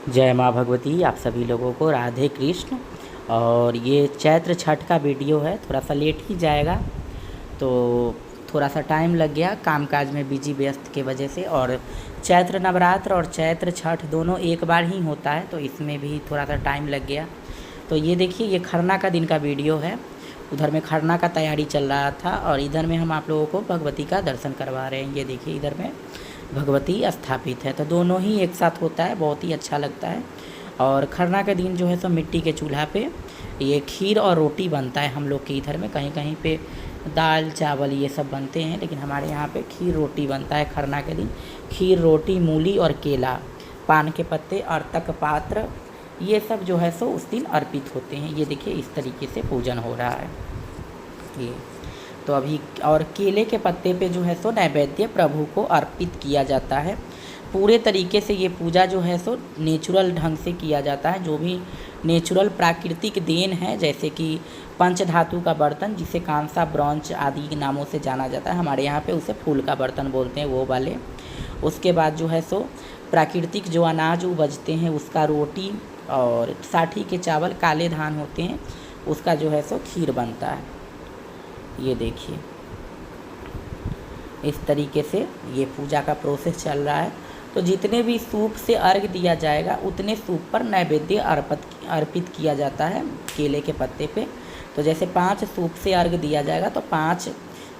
जय माँ भगवती। आप सभी लोगों को राधे कृष्ण। और ये चैत्र छठ का वीडियो है, थोड़ा सा लेट ही जाएगा, तो थोड़ा सा टाइम लग गया कामकाज में बिजी व्यस्त के वजह से। और चैत्र नवरात्र और चैत्र छठ दोनों एक बार ही होता है, तो इसमें भी थोड़ा सा टाइम लग गया। तो ये देखिए, ये खरना का दिन का वीडियो है। उधर में खरना का तैयारी चल रहा था और इधर में हम आप लोगों को भगवती का दर्शन करवा रहे हैं। ये देखिए, इधर में भगवती स्थापित है, तो दोनों ही एक साथ होता है, बहुत ही अच्छा लगता है। और खरना के दिन जो है सो मिट्टी के चूल्हा पे ये खीर और रोटी बनता है। हम लोग के इधर में कहीं कहीं पे दाल चावल ये सब बनते हैं, लेकिन हमारे यहाँ पे खीर रोटी बनता है खरना के दिन। खीर रोटी, मूली और केला, पान के पत्ते, अर्तक पात्र, ये सब जो है सो उस दिन अर्पित होते हैं। ये देखिए, इस तरीके से पूजन हो रहा है ये। तो अभी और केले के पत्ते पे जो है सो नैवेद्य प्रभु को अर्पित किया जाता है। पूरे तरीके से ये पूजा जो है सो नेचुरल ढंग से किया जाता है। जो भी नेचुरल प्राकृतिक देन है, जैसे कि पंच धातु का बर्तन जिसे कांसा, ब्रॉन्ज आदि नामों से जाना जाता है, हमारे यहाँ पे उसे फूल का बर्तन बोलते हैं, वो वाले। उसके बाद जो है सो प्राकृतिक जो अनाज उपजते हैं उसका रोटी, और साठी के चावल, काले धान होते हैं, उसका जो है सो खीर बनता है। ये देखिए, इस तरीके से ये पूजा का प्रोसेस चल रहा है। तो जितने भी सूप से अर्घ दिया जाएगा उतने सूप पर नैवेद्य अर्पित किया जाता है केले के पत्ते पे। तो जैसे 5 सूप से अर्घ दिया जाएगा तो 5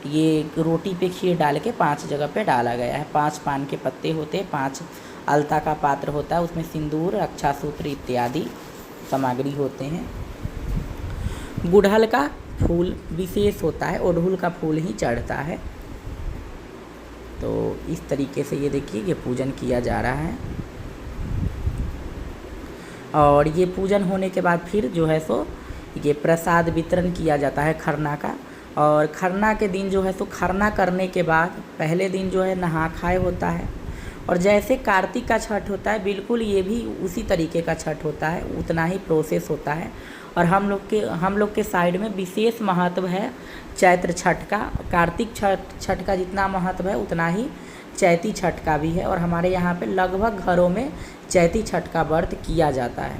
ये रोटी पे खीर डाल के 5 जगह पे डाला गया है। 5 पान के पत्ते होते हैं, 5 अलता का पात्र होता है, उसमें सिंदूर, रक्षा सूत्र इत्यादि सामग्री होते हैं। गुड़हल का फूल विशेष होता है, अड़हुल का फूल ही चढ़ता है। तो इस तरीके से ये देखिए, ये पूजन किया जा रहा है। और ये पूजन होने के बाद फिर जो है सो ये प्रसाद वितरण किया जाता है खरना का। और खरना के दिन जो है सो खरना करने के बाद पहले दिन जो है नहा खाए होता है। और जैसे कार्तिक का छठ होता है, बिल्कुल ये भी उसी तरीके का छठ होता है, उतना ही प्रोसेस होता है। और हम लोग के साइड में विशेष महत्व है चैत्र छठ का। कार्तिक छठ का जितना महत्व है उतना ही चैती छठ का भी है। और हमारे यहाँ पे लगभग घरों में चैती छठ का व्रत किया जाता है।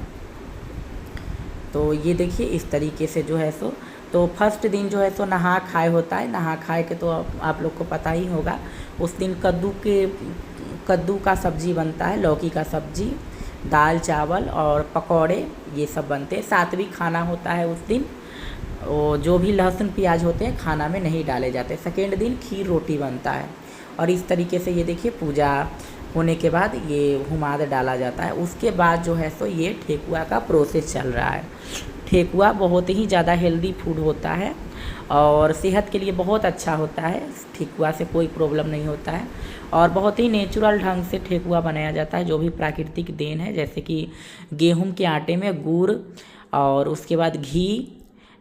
तो ये देखिए, इस तरीके से जो है सो तो फर्स्ट दिन जो है सो नहा खाए होता है। नहा खाए के तो आप लोग को पता ही होगा, उस दिन कद्दू का सब्जी बनता है, लौकी का सब्जी, दाल चावल और पकौड़े, ये सब बनते हैं। सात्विक खाना होता है उस दिन। और जो भी लहसुन प्याज होते हैं खाना में नहीं डाले जाते। सेकेंड दिन खीर रोटी बनता है। और इस तरीके से ये देखिए, पूजा होने के बाद ये हुमाद डाला जाता है। उसके बाद जो है सो ये ठेकुआ का प्रोसेस चल रहा है। ठेकुआ बहुत ही ज़्यादा हेल्दी फूड होता है और सेहत के लिए बहुत अच्छा होता है। ठेकुआ से कोई प्रॉब्लम नहीं होता है। और बहुत ही नेचुरल ढंग से ठेकुआ बनाया जाता है, जो भी प्राकृतिक देन है, जैसे कि गेहूं के आटे में गुड़ और उसके बाद घी।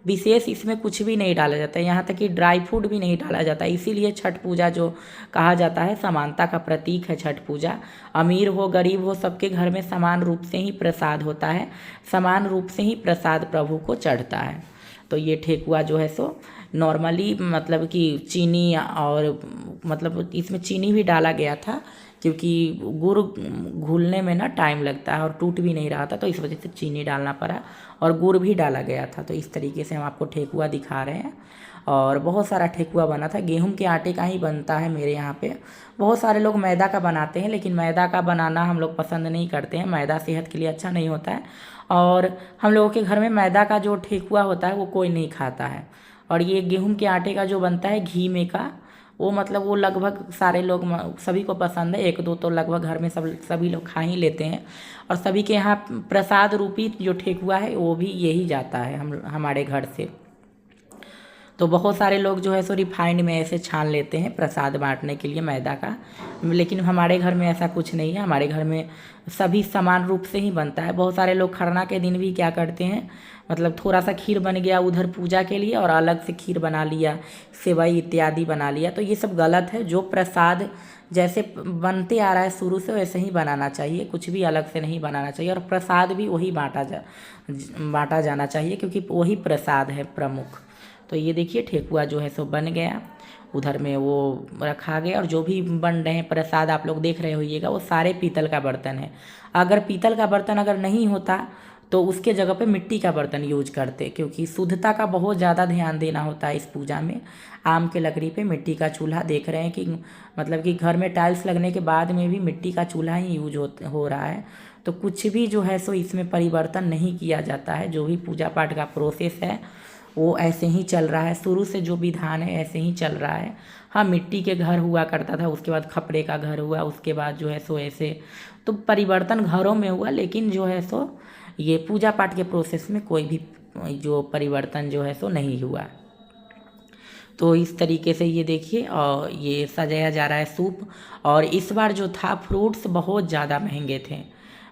विशेष इसमें कुछ भी नहीं डाला जाता है, यहाँ तक कि ड्राई फ्रूट भी नहीं डाला जाता है। इसीलिए छठ पूजा जो कहा जाता है, समानता का प्रतीक है छठ पूजा। अमीर हो गरीब हो, सबके घर में समान रूप से ही प्रसाद होता है, समान रूप से ही प्रसाद प्रभु को चढ़ता है। तो ये ठेकुआ जो है सो नॉर्मली मतलब कि चीनी, और मतलब इसमें चीनी भी डाला गया था क्योंकि गुड़ घुलने में ना टाइम लगता है और टूट भी नहीं रहा था, तो इस वजह से चीनी डालना पड़ा और गुड़ भी डाला गया था। तो इस तरीके से हम आपको ठेकुआ दिखा रहे हैं। और बहुत सारा ठेकुआ बना था, गेहूं के आटे का ही बनता है मेरे यहाँ पे। बहुत सारे लोग मैदा का बनाते हैं, लेकिन मैदा का बनाना हम लोग पसंद नहीं करते हैं। मैदा सेहत के लिए अच्छा नहीं होता है। और हम लोगों के घर में मैदा का जो ठेकुआ होता है वो कोई नहीं खाता है। और ये गेहूं के आटे का जो बनता है घी में का, वो मतलब वो लगभग सारे लोग, सभी को पसंद है। 1-2 तो लगभग घर में सभी लोग खा ही लेते हैं। और सभी के यहाँ प्रसाद रूपी जो ठेकुआ है वो भी यही जाता है हमारे घर से। तो बहुत सारे लोग जो है सो रिफाइंड में ऐसे छान लेते हैं प्रसाद बांटने के लिए मैदा का, लेकिन हमारे घर में ऐसा कुछ नहीं है। हमारे घर में सभी समान रूप से ही बनता है। बहुत सारे लोग खरना के दिन भी क्या करते हैं, मतलब थोड़ा सा खीर बन गया उधर पूजा के लिए और अलग से खीर बना लिया, सेवई इत्यादि बना लिया। तो ये सब गलत है। जो प्रसाद जैसे बनते आ रहा है शुरू से, वैसे ही बनाना चाहिए, कुछ भी अलग से नहीं बनाना चाहिए। और प्रसाद भी वही बांटा जाना चाहिए, क्योंकि वही प्रसाद है प्रमुख। तो ये देखिए ठेकुआ जो है सो बन गया, उधर में वो रखा गया। और जो भी बन रहे हैं प्रसाद आप लोग देख रहे होइएगा वो सारे पीतल का बर्तन है। अगर पीतल का बर्तन अगर नहीं होता तो उसके जगह पे मिट्टी का बर्तन यूज करते, क्योंकि शुद्धता का बहुत ज़्यादा ध्यान देना होता है इस पूजा में। आम के लकड़ी पे मिट्टी का चूल्हा देख रहे हैं कि मतलब कि घर में टाइल्स लगने के बाद में भी मिट्टी का चूल्हा ही यूज हो रहा है। तो कुछ भी जो है सो इसमें परिवर्तन नहीं किया जाता है। जो भी पूजा पाठ का प्रोसेस है वो ऐसे ही चल रहा है, शुरू से जो विधान है ऐसे ही चल रहा है। हाँ, मिट्टी के घर हुआ करता था, उसके बाद खपड़े का घर हुआ, उसके बाद जो है सो ऐसे तो परिवर्तन घरों में हुआ, लेकिन जो है सो ये पूजा पाठ के प्रोसेस में कोई भी जो परिवर्तन जो है सो नहीं हुआ। तो इस तरीके से ये देखिए और ये सजाया जा रहा है सूप। और इस बार जो था फ्रूट्स बहुत ज़्यादा महंगे थे,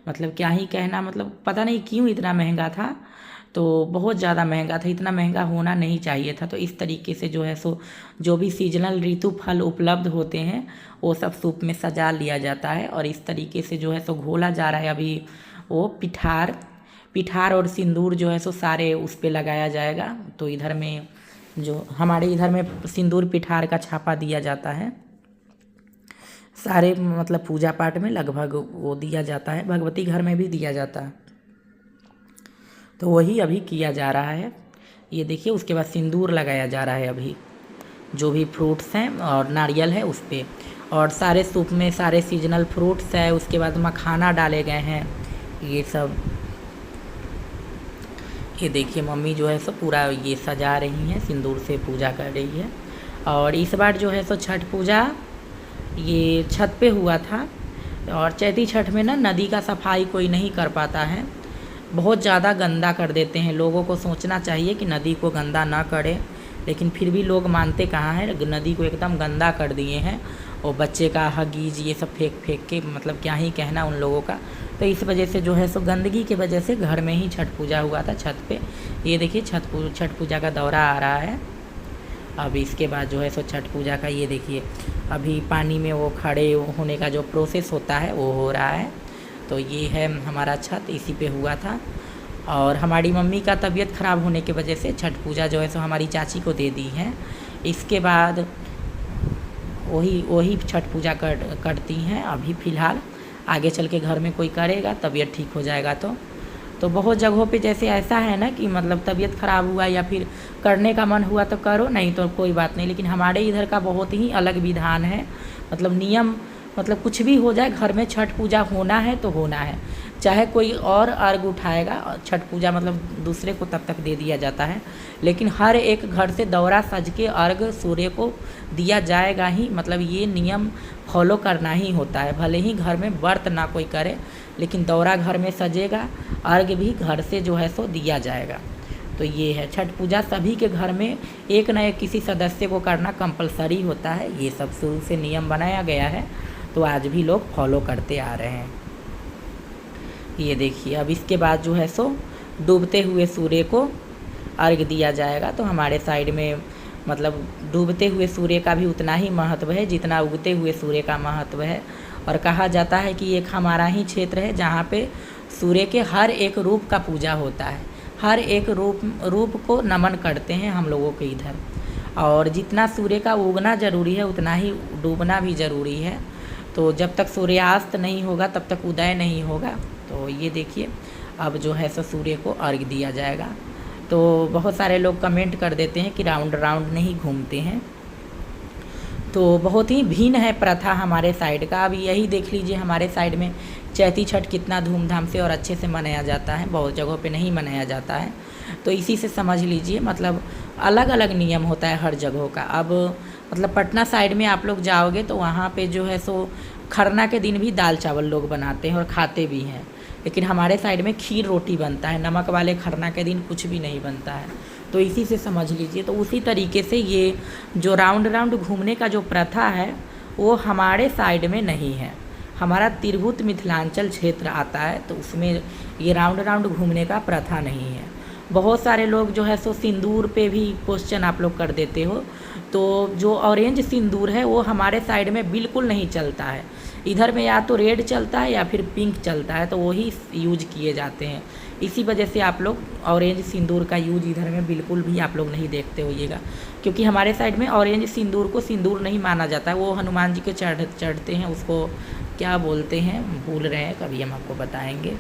मतलब क्या ही कहना, मतलब पता नहीं क्यों इतना महंगा था। तो बहुत ज़्यादा महंगा था, इतना महंगा होना नहीं चाहिए था। तो इस तरीके से जो है सो जो भी सीजनल ऋतु फल उपलब्ध होते हैं वो सब सूप में सजा लिया जाता है। और इस तरीके से जो है सो घोला जा रहा है अभी वो पिठार और सिंदूर जो है सो सारे उस पर लगाया जाएगा। तो इधर में जो हमारे इधर में सिंदूर पिठार का छापा दिया जाता है सारे, मतलब पूजा पाठ में लगभग वो दिया जाता है, भगवती घर में भी दिया जाता है। तो वही अभी किया जा रहा है। ये देखिए उसके बाद सिंदूर लगाया जा रहा है अभी, जो भी फ्रूट्स हैं और नारियल है उस पर। और सारे सूप में सारे सीजनल फ्रूट्स है, उसके बाद मखाना डाले गए हैं ये सब। ये देखिए मम्मी जो है सो पूरा ये सजा रही हैं, सिंदूर से पूजा कर रही है। और इस बार जो है सो छठ पूजा ये छत पे हुआ था। और चैती छठ में ना नदी का सफाई कोई नहीं कर पाता है, बहुत ज़्यादा गंदा कर देते हैं। लोगों को सोचना चाहिए कि नदी को गंदा ना करें, लेकिन फिर भी लोग मानते कहाँ हैं। नदी को एकदम गंदा कर दिए हैं और बच्चे का हगीज ये सब फेंक के, मतलब क्या ही कहना उन लोगों का। तो इस वजह से जो है सो गंदगी की वजह से घर में ही छठ पूजा हुआ था छत पे। ये देखिए छठ पूजा का दौरा आ रहा है। अब इसके बाद जो है सो छठ पूजा का ये देखिए अभी पानी में वो खड़े होने का जो प्रोसेस होता है वो हो रहा है। तो ये है हमारा छत, इसी पे हुआ था। और हमारी मम्मी का तबीयत ख़राब होने की वजह से छठ पूजा जो है सो हमारी चाची को दे दी है। इसके बाद वही छठ पूजा करती हैं अभी फ़िलहाल। आगे चल के घर में कोई करेगा, तबीयत ठीक हो जाएगा तो बहुत जगहों पे जैसे ऐसा है ना कि मतलब तबीयत ख़राब हुआ या फिर करने का मन हुआ तो करो, नहीं तो कोई बात नहीं। लेकिन हमारे इधर का बहुत ही अलग विधान है, मतलब नियम, मतलब कुछ भी हो जाए घर में छठ पूजा होना है तो होना है। चाहे कोई और अर्घ उठाएगा, छठ पूजा मतलब दूसरे को तब तक दे दिया जाता है, लेकिन हर एक घर से दौरा सज के अर्घ सूर्य को दिया जाएगा ही। मतलब ये नियम फॉलो करना ही होता है, भले ही घर में व्रत ना कोई करे, लेकिन दौरा घर में सजेगा, अर्घ भी घर से जो है सो दिया जाएगा। तो ये है छठ पूजा, सभी के घर में एक न एक किसी सदस्य को करना कंपलसरी होता है। ये सब शुरू से नियम बनाया गया है, तो आज भी लोग फॉलो करते आ रहे हैं। ये देखिए अब इसके बाद जो है सो डूबते हुए सूर्य को अर्घ दिया जाएगा। तो हमारे साइड में मतलब डूबते हुए सूर्य का भी उतना ही महत्व है जितना उगते हुए सूर्य का महत्व है। और कहा जाता है कि एक हमारा ही क्षेत्र है जहाँ पे सूर्य के हर एक रूप का पूजा होता है, हर एक रूप को नमन करते हैं हम लोगों के इधर। और जितना सूर्य का उगना ज़रूरी है उतना ही डूबना भी ज़रूरी है। तो जब तक सूर्यास्त नहीं होगा तब तक उदय नहीं होगा। तो ये देखिए अब जो है सो सूर्य को अर्घ दिया जाएगा। तो बहुत सारे लोग कमेंट कर देते हैं कि राउंड राउंड नहीं घूमते हैं, तो बहुत ही भिन्न है प्रथा हमारे साइड का। अब यही देख लीजिए हमारे साइड में चैती छठ कितना धूमधाम से और अच्छे से मनाया जाता है, बहुत जगहों पे नहीं मनाया जाता है। तो इसी से समझ लीजिए मतलब अलग अलग नियम होता है हर जगहों का। अब मतलब पटना साइड में आप लोग जाओगे तो वहाँ पे जो है सो खरना के दिन भी दाल चावल लोग बनाते हैं और खाते भी हैं, लेकिन हमारे साइड में खीर रोटी बनता है, नमक वाले खरना के दिन कुछ भी नहीं बनता है। तो इसी से समझ लीजिए। तो उसी तरीके से ये जो राउंड राउंड घूमने का जो प्रथा है वो हमारे साइड में नहीं है। हमारा तिरहुत मिथिलांचल क्षेत्र आता है, तो उसमें ये राउंड राउंड घूमने का प्रथा नहीं है। बहुत सारे लोग जो है सो सिंदूर पे भी क्वेश्चन आप लोग कर देते हो, तो जो ऑरेंज सिंदूर है वो हमारे साइड में बिल्कुल नहीं चलता है। इधर में या तो रेड चलता है या फिर पिंक चलता है, तो वही यूज किए जाते हैं। इसी वजह से आप लोग ऑरेंज सिंदूर का यूज इधर में बिल्कुल भी आप लोग नहीं देखते होइएगा, क्योंकि हमारे साइड में ऑरेंज सिंदूर को सिंदूर नहीं माना जाता है। वो हनुमान जी के चढ़ते हैं, उसको क्या बोलते हैं भूल रहे हैं, कभी हम आपको बताएंगे।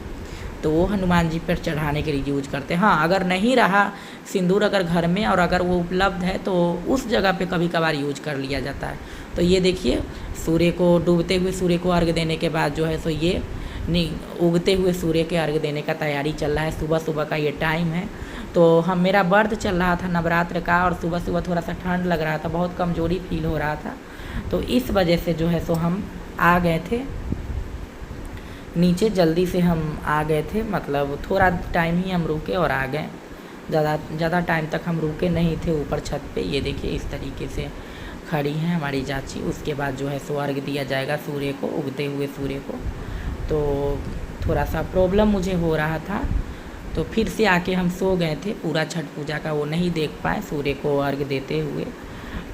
तो वो हनुमान जी पर चढ़ाने के लिए यूज करते हैं। हाँ, अगर नहीं रहा सिंदूर अगर घर में और अगर वो उपलब्ध है तो उस जगह पे कभी कभार यूज कर लिया जाता है। तो ये देखिए, सूर्य को डूबते हुए सूर्य को अर्घ देने के बाद जो है सो ये उगते हुए सूर्य के अर्घ देने का तैयारी चल रहा है। सुबह सुबह का ये टाइम है। तो हम मेरा व्रत चल रहा था नवरात्र का, और सुबह सुबह थोड़ा सा ठंड लग रहा था, बहुत कमज़ोरी फील हो रहा था। तो इस वजह से जो है सो हम आ गए थे नीचे, जल्दी से हम आ गए थे, मतलब थोड़ा टाइम ही हम रुके और आ गए। ज़्यादा टाइम तक हम रुके नहीं थे ऊपर छत पे। ये देखिए इस तरीके से खड़ी हैं हमारी चाची। उसके बाद जो है सो अर्घ दिया जाएगा सूर्य को, उगते हुए सूर्य को। तो थोड़ा सा प्रॉब्लम मुझे हो रहा था, तो फिर से आके हम सो गए थे। पूरा छठ पूजा का वो नहीं देख पाए सूर्य को अर्घ देते हुए,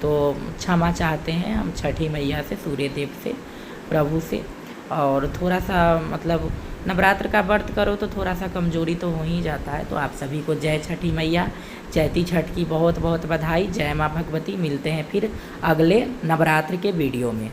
तो क्षमा चाहते हैं हम छठी मैया से, सूर्य देव से, प्रभु से। और थोड़ा सा मतलब नवरात्र का व्रत करो तो थोड़ा सा कमज़ोरी तो हो ही जाता है। तो आप सभी को जय छठी मैया, चैती छठ की बहुत बहुत बधाई। जय माँ भगवती। मिलते हैं फिर अगले नवरात्र के वीडियो में।